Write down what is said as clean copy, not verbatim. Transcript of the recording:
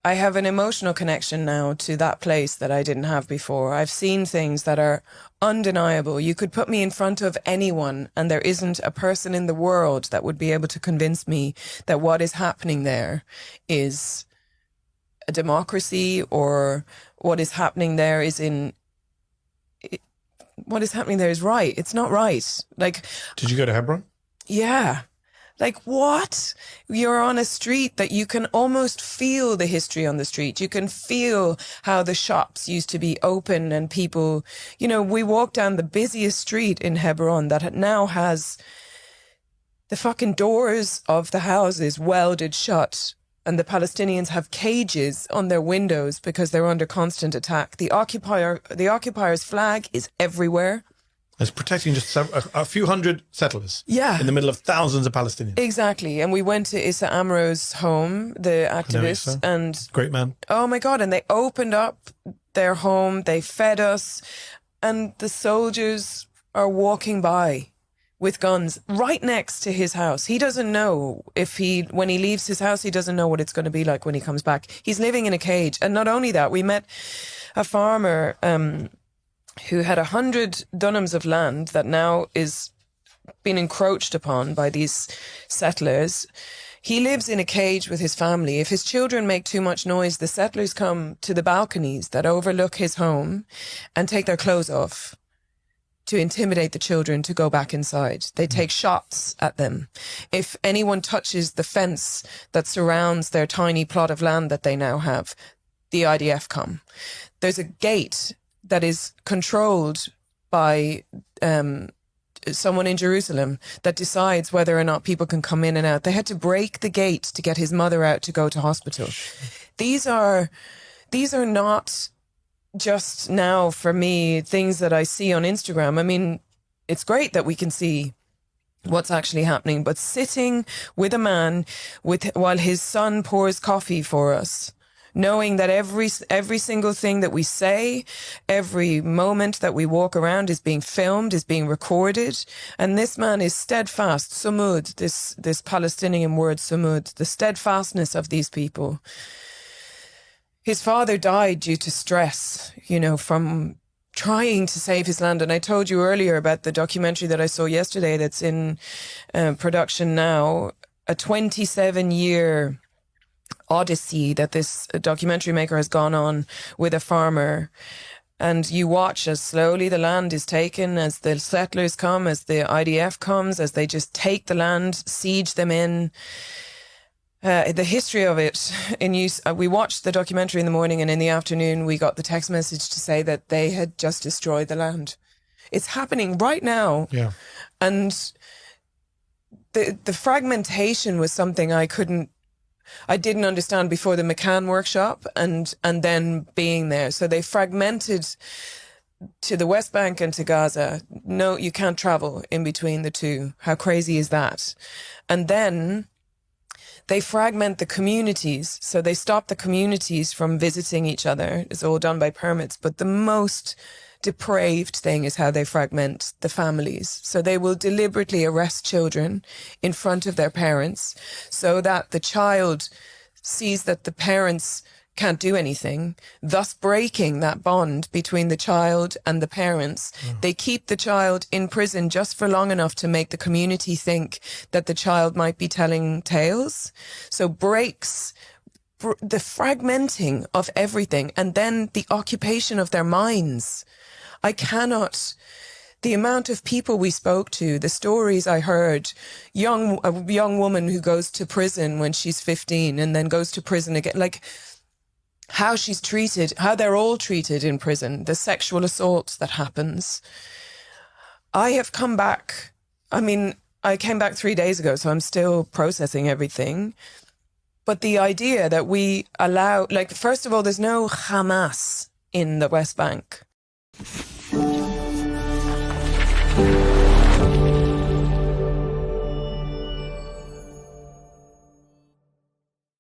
I have an emotional connection now to that place that I didn't have before. I've seen things that are undeniable. You could put me in front of anyone and there isn't a person in the world that would be able to convince me that what is happening there is a democracy, or what is happening there is right. It's not right. Like, did you go to Hebron? Yeah. Like, what? You're on a street that you can almost feel the history on the street. You can feel how the shops used to be open and people, you know, we walk down the busiest street in Hebron that now has the fucking doors of the houses welded shut. And the Palestinians have cages on their windows because they're under constant attack. The occupier's flag is everywhere. It's protecting just a few hundred settlers. Yeah. In the middle of thousands of Palestinians. Exactly. And we went to Issa Amro's home, the activist, and great man. Oh my God. And they opened up their home. They fed us, and the soldiers are walking by with guns right next to his house. He doesn't know when he leaves his house, he doesn't know what it's going to be like when he comes back. He's living in a cage. And not only that, we met a farmer, who had 100 dunams of land that now is being encroached upon by these settlers. He lives in a cage with his family. If his children make too much noise, the settlers come to the balconies that overlook his home and take their clothes off to intimidate the children to go back inside. They take shots at them. If anyone touches the fence that surrounds their tiny plot of land that they now have, the IDF come. There's a gate that is controlled by someone in Jerusalem that decides whether or not people can come in and out. They had to break the gate to get his mother out to go to hospital. These are not just now, for me, things that I see on Instagram. I mean, it's great that we can see what's actually happening, but sitting with a man while his son pours coffee for us, knowing that every single thing that we say, every moment that we walk around is being filmed, is being recorded. And this man is steadfast, sumud, this Palestinian word sumud, the steadfastness of these people. His father died due to stress, you know, from trying to save his land. And I told you earlier about the documentary that I saw yesterday that's in production now, a 27-year odyssey that this documentary maker has gone on with a farmer. And you watch as slowly the land is taken, as the settlers come, as the IDF comes, as they just take the land, siege them in. The history of it we watched the documentary in the morning, and in the afternoon we got the text message to say that they had just destroyed the land. It's happening right now. Yeah. And the fragmentation was something I didn't understand before the McCann workshop and then being there. So they fragmented to the West Bank and to Gaza. No, you can't travel in between the two. How crazy is that? And then they fragment the communities. So they stop the communities from visiting each other. It's all done by permits. But the most depraved thing is how they fragment the families. So they will deliberately arrest children in front of their parents so that the child sees that the parents can't do anything, thus breaking that bond between the child and the parents. They keep the child in prison just for long enough to make the community think that the child might be telling tales. So breaks the fragmenting of everything, and then the occupation of their minds. I cannot... The amount of people we spoke to, the stories I heard, a young woman who goes to prison when she's 15 and then goes to prison again, like how she's treated, how they're all treated in prison, the sexual assault that happens. I have come back. I mean, I came back 3 days ago, so I'm still processing everything. But the idea that we allow, like, first of all, there's no Hamas in the West Bank.